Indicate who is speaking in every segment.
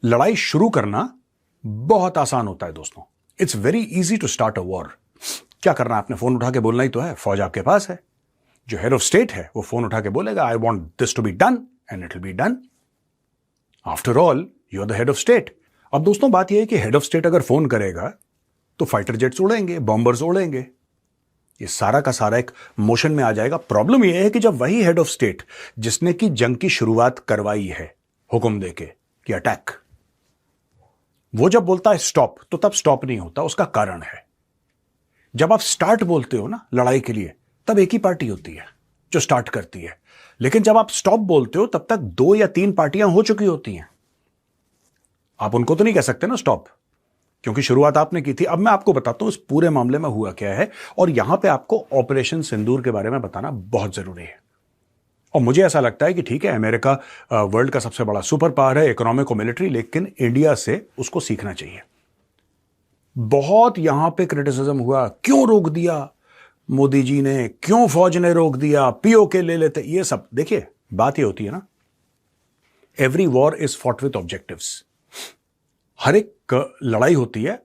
Speaker 1: लड़ाई शुरू करना बहुत आसान होता है दोस्तों। It's very easy to start a war. क्या करना है? आपने फोन उठा के बोलना ही तो है। फौज आपके पास है, जो हेड ऑफ स्टेट है वो फोन उठा के बोलेगा I want this to be done and it will be done. After all you are the head of state. अब दोस्तों बात यह है कि हेड ऑफ स्टेट अगर फोन करेगा तो फाइटर जेट्स उड़ेंगे, बॉम्बर्स उड़ेंगे, ये सारा का सारा एक मोशन में आ जाएगा। प्रॉब्लम यह है कि जब वही हेड ऑफ स्टेट जिसने की जंग की शुरुआत करवाई है हुक्म देके कि अटैक, वो जब बोलता है स्टॉप, तो तब स्टॉप नहीं होता। उसका कारण है, जब आप स्टार्ट बोलते हो ना लड़ाई के लिए, तब एक ही पार्टी होती है जो स्टार्ट करती है, लेकिन जब आप स्टॉप बोलते हो तब तक 2 या 3 पार्टियां हो चुकी होती हैं। आप उनको तो नहीं कह सकते ना स्टॉप, क्योंकि शुरुआत आपने की थी। अब मैं आपको बताता हूं इस पूरे मामले में हुआ क्या है, और यहां पे आपको ऑपरेशन सिंदूर के बारे में बताना बहुत जरूरी है। और मुझे ऐसा लगता है कि ठीक है, अमेरिका वर्ल्ड का सबसे बड़ा सुपर पावर है, इकोनॉमिक और मिलिट्री, लेकिन इंडिया से उसको सीखना चाहिए। बहुत यहां पे क्रिटिसिज्म हुआ, क्यों रोक दिया मोदी जी ने, क्यों फौज ने रोक दिया, पीओके ले लेते, ये सब। देखिए बात ये होती है ना, every war is fought with objectives. हर एक लड़ाई होती है,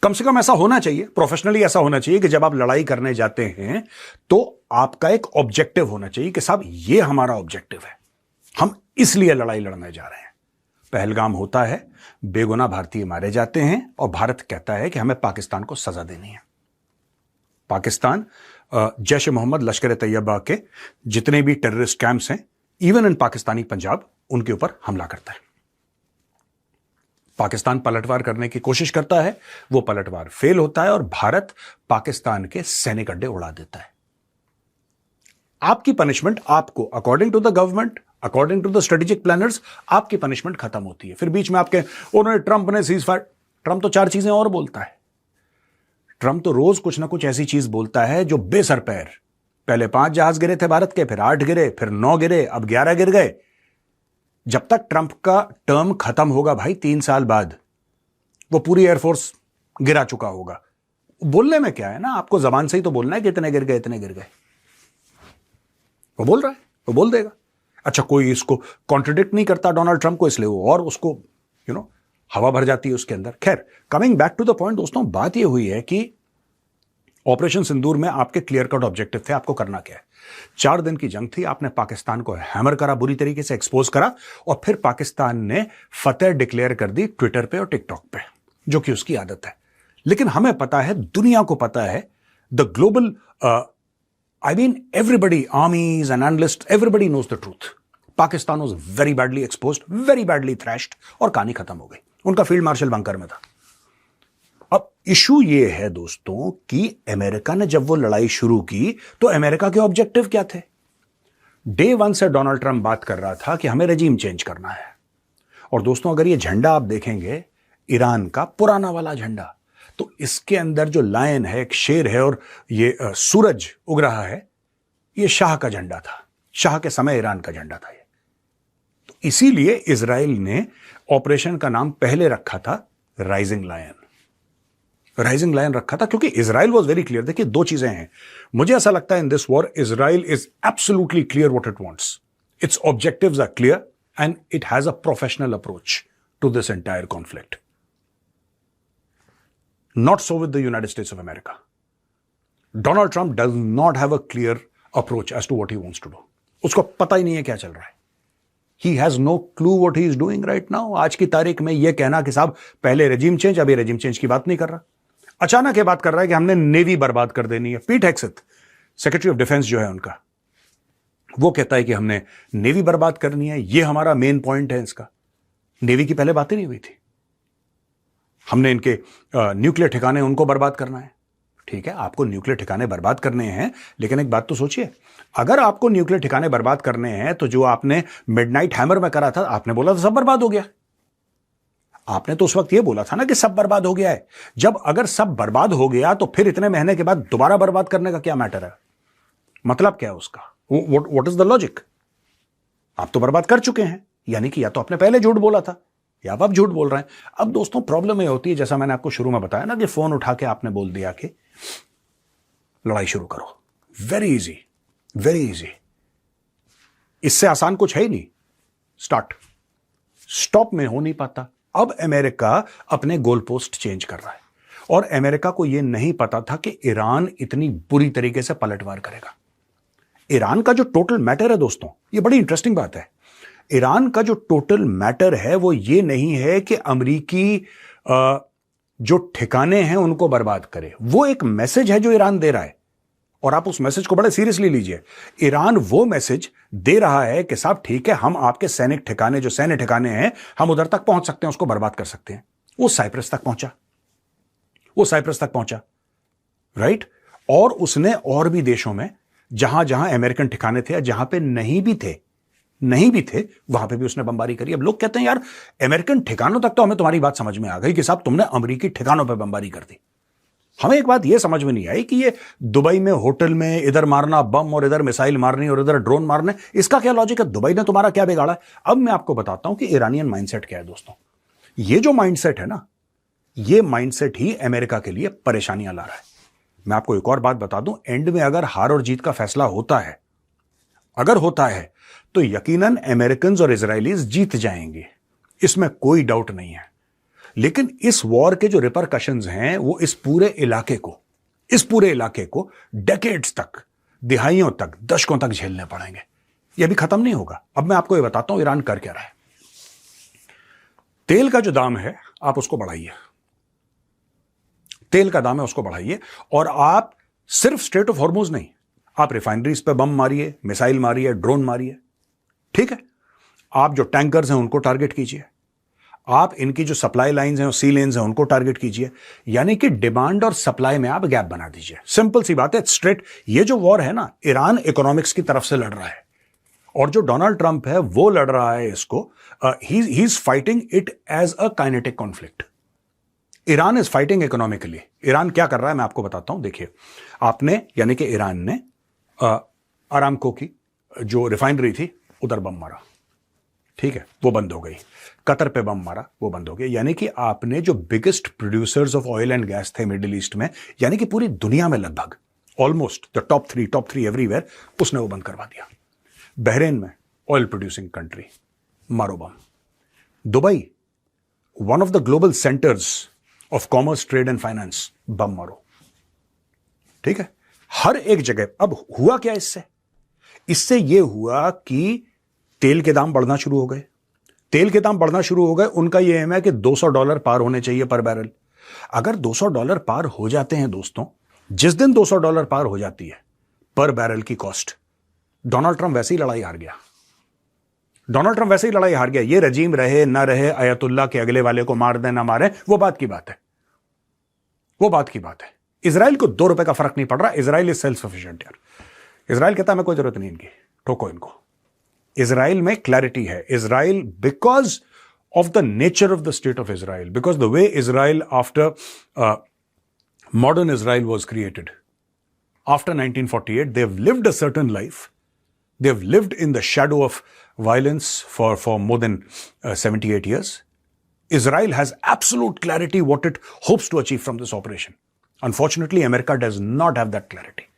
Speaker 1: कम से कम ऐसा होना चाहिए, प्रोफेशनली ऐसा होना चाहिए कि जब आप लड़ाई करने जाते हैं तो आपका एक ऑब्जेक्टिव होना चाहिए कि साहब ये हमारा ऑब्जेक्टिव है, हम इसलिए लड़ाई लड़ने जा रहे हैं। पहलगाम होता है, बेगुनाह भारतीय मारे जाते हैं और भारत कहता है कि हमें पाकिस्तान को सजा देनी है। पाकिस्तान जैश ए मोहम्मद, लश्कर ए तैयबा के जितने भी टेररिस्ट कैंप्स हैं, इवन इन पाकिस्तानी पंजाब, उनके ऊपर हमला करता है। पाकिस्तान पलटवार करने की कोशिश करता है, वो पलटवार फेल होता है और भारत पाकिस्तान के सैनिक अड्डे उड़ा देता है। आपकी पनिशमेंट, आपको according to the government, according to the strategic planners, आपकी पनिशमेंट खत्म होती है। फिर बीच में आपके उन्होंने ट्रंप ने सीज फायर, ट्रंप तो 4 चीजें और बोलता है। ट्रंप तो रोज कुछ ना कुछ ऐसी चीज बोलता है जो बेसर पैर। पहले 5 जहाज गिरे थे भारत के, फिर 8 गिरे, फिर 9 गिरे, अब 11 गिर गए। जब तक ट्रंप का टर्म खत्म होगा भाई 3 साल बाद, वो पूरी एयरफोर्स गिरा चुका होगा। बोलने में क्या है ना, आपको जबान से ही तो बोलना है कि इतने गिर गए, इतने गिर गए। वो बोल रहा है, वो बोल देगा। अच्छा, कोई इसको कॉन्ट्रडिक्ट नहीं करता डोनाल्ड ट्रंप को, इसलिए वो और उसको हवा भर जाती है उसके अंदर। खैर, coming back to the point दोस्तों, बात ये हुई है कि ऑपरेशन सिंदूर में आपके क्लियर कट ऑब्जेक्टिव थे, आपको करना क्या है। 4 दिन की जंग थी, आपने पाकिस्तान को हैमर करा, बुरी तरीके से एक्सपोज करा, और फिर पाकिस्तान ने फतेह डिक्लेयर कर दी ट्विटर पे और टिकटॉक पे, जो कि उसकी आदत है। लेकिन हमें पता है, दुनिया को पता है, the global everybody, armies and analysts, everybody knows the truth. Pakistan was very badly exposed, very badly thrashed, और कहानी खत्म हो गई। उनका फील्ड मार्शल बंकर में था। अब इशू ये है दोस्तों कि अमेरिका ने जब वो लड़ाई शुरू की तो अमेरिका के ऑब्जेक्टिव क्या थे। डे 1 से डोनाल्ड ट्रंप बात कर रहा था कि हमें रेजिम चेंज करना है। और दोस्तों अगर ये झंडा आप देखेंगे, ईरान का पुराना वाला झंडा, तो इसके अंदर जो लायन है, एक शेर है, और ये सूरज उग रहा है, ये शाह का झंडा था। शाह के समय ईरान का झंडा था ये। तो इसीलिए इजराइल ने ऑपरेशन का नाम पहले रखा था राइजिंग लायन। राइजिंग लायन रखा था क्योंकि इजराइल वाज वेरी क्लियर। देखिए 2 चीजें हैं, मुझे ऐसा लगता है in this war Israel is absolutely clear what it wants, its objectives are clear and it has a professional approach to this entire conflict. Not so with the United States of America. Donald Trump does not have a clear approach as to what he wants to do. उसको पता ही नहीं है क्या चल रहा है। He has no clue what he is doing right now. आज की तारीख में यह कहना कि साहब पहले रेजिम चेंज, अभी रेजिम चेंज की बात नहीं कर रहा, अचानक ये बात कर रहा है कि हमने नेवी बर्बाद कर देनी है। पीट हेग्सेथ, सेक्रेटरी ऑफ डिफेंस जो है उनका, वो कहता है कि हमने नेवी बर्बाद करनी है, यह हमारा मेन पॉइंट है इसका। नेवी की पहले बात ही नहीं हुई थी। हमने इनके न्यूक्लियर ठिकाने उनको बर्बाद करना है। ठीक है, आपको न्यूक्लियर ठिकाने बर्बाद करने हैं, लेकिन एक बात तो सोचिए, अगर आपको न्यूक्लियर ठिकाने बर्बाद करने हैं तो जो आपने मिडनाइट हैमर में करा था, आपने बोला था सब बर्बाद हो गया। आपने तो उस वक्त ये बोला था ना कि सब बर्बाद हो गया है। जब अगर सब बर्बाद हो गया तो फिर इतने महीने के बाद दोबारा बर्बाद करने का क्या मैटर है? मतलब क्या है उसका? What is the logic? आप तो बर्बाद कर चुके हैं, यानी कि या तो आपने पहले झूठ बोला था या आप झूठ बोल रहे हैं। अब दोस्तों प्रॉब्लम ये होती है, जैसा मैंने आपको शुरू में बताया ना, कि फोन उठा के आपने बोल दिया कि लड़ाई शुरू करो। Very easy, very easy. इससे आसान कुछ है ही नहीं। स्टॉप में हो नहीं पाता। अब अमेरिका अपने गोल पोस्ट चेंज कर रहा है और अमेरिका को यह नहीं पता था कि ईरान इतनी बुरी तरीके से पलटवार करेगा। ईरान का जो टोटल मैटर है दोस्तों, यह बड़ी इंटरेस्टिंग बात है। ईरान का जो टोटल मैटर है वो ये नहीं है कि अमेरिकी जो ठिकाने हैं उनको बर्बाद करे। वो एक मैसेज है जो ईरान दे रहा है और आप उस मैसेज को बड़े सीरियसली लीजिए। ईरान वो मैसेज दे रहा है कि साहब ठीक है, हम आपके सैनिक ठिकाने, जो सैन्य ठिकाने हैं, हम उधर तक पहुंच सकते हैं, उसको बर्बाद कर सकते हैं। वो साइप्रस तक पहुंचा, वो साइप्रस तक पहुंचा, राइट। और उसने और भी देशों में जहां जहां अमेरिकन ठिकाने थे, जहां पे नहीं भी थे, वहां पे भी उसने बमबारी करी। अब लोग कहते हैं यार अमेरिकन ठिकानों तक तो हमें तुम्हारी बात समझ में आ गई कि साहब तुमने अमेरिकी ठिकानों पे बमबारी कर दी। हमें एक बात यह समझ में नहीं आई कि ये दुबई में होटल में इधर मारना बम और इधर मिसाइल मारनी और इधर ड्रोन मारने, इसका क्या लॉजिक है? दुबई ने तुम्हारा क्या बिगाड़ा है? अब मैं आपको बताता हूं कि ईरानियन माइंडसेट क्या है दोस्तों। ये जो माइंडसेट है ना, ये माइंडसेट ही अमेरिका के लिए परेशानियां ला रहा है। मैं आपको एक और बात बता दूं, एंड में अगर हार और जीत का फैसला होता है, अगर होता है, तो यकीनन अमेरिकन और इजरायलीज जीत जाएंगे, इसमें कोई डाउट नहीं है। लेकिन इस वॉर के जो रिपरकशंस हैं वो इस पूरे इलाके को डेकेड्स तक, दिहाइयों तक, दशकों तक झेलने पड़ेंगे। ये भी खत्म नहीं होगा। अब मैं आपको ये बताता हूं ईरान कर क्या रहा है। तेल का जो दाम है आप उसको बढ़ाइए, तेल का दाम है उसको बढ़ाइए, और आप सिर्फ स्ट्रेट ऑफ हॉर्मुज नहीं, आप रिफाइनरीज पे बम मारिए, मिसाइल मारिए, ड्रोन मारिए, ठीक है। आप जो टैंकर्स हैं उनको टारगेट कीजिए, आप इनकी जो सप्लाई लाइंस हैं और सी लेन्स हैं उनको टारगेट कीजिए। यानी कि डिमांड और सप्लाई में आप गैप बना दीजिए। सिंपल सी बात है, स्ट्रेट। ये जो वॉर है ना, ईरान इकोनॉमिक्स की तरफ से लड़ रहा है, और जो डोनाल्ड ट्रंप है वो लड़ रहा है इसको, he is fighting it as a kinetic conflict. Iran is fighting economically. Iran क्या कर रहा है मैं आपको बताता हूं। देखिए, आपने, यानी कि ईरान ने अरामको की जो रिफाइनरी थी उधर बम मारा, ठीक है, वो बंद हो गई। कतर पे बम मारा, वो बंद हो गया। यानी कि आपने जो biggest producers of oil and gas थे मिडिल ईस्ट में, यानी कि पूरी दुनिया में लगभग almost the top three everywhere, उसने वो बंद करवा दिया। बहरेन में ऑयल प्रोड्यूसिंग कंट्री, मारो bomb. Dubai, one of the global centres of commerce, trade and finance, bomb मारो, ठीक है, हर एक जगह। अब हुआ क्या इससे यह हुआ कि तेल के दाम बढ़ना शुरू हो गए। तेल के दाम बढ़ना शुरू हो गए। उनका यह एम है कि $200 पार होने चाहिए पर बैरल। अगर $200 पार हो जाते हैं दोस्तों, जिस दिन $200 पार हो जाती है पर बैरल की कॉस्ट, डोनाल्ड ट्रंप वैसे ही लड़ाई हार गया। डोनाल्ड ट्रंप वैसे ही लड़ाई हार गया। ये रजीम रहे ना रहे, अयतुल्ला के अगले वाले को मार दे ना मारे, वो बात की बात है, वो बात की बात है। इजराइल को $2 का फर्क नहीं पड़ रहा। इजराइल इज सेल्फ सफिशिएंट यार। इजराइल कहता है मैं कोई जरूरत नहीं इनकी, ठोको इनको। इजराइल में क्लैरिटी है। Israel, because of the nature of the state of Israel, because the way Israel after modern Israel was created. After 1948, they've lived a certain life. They've lived in the shadow of violence for more than 78 years. Israel has absolute clarity what it hopes to achieve from this operation. Unfortunately, America does not have that clarity.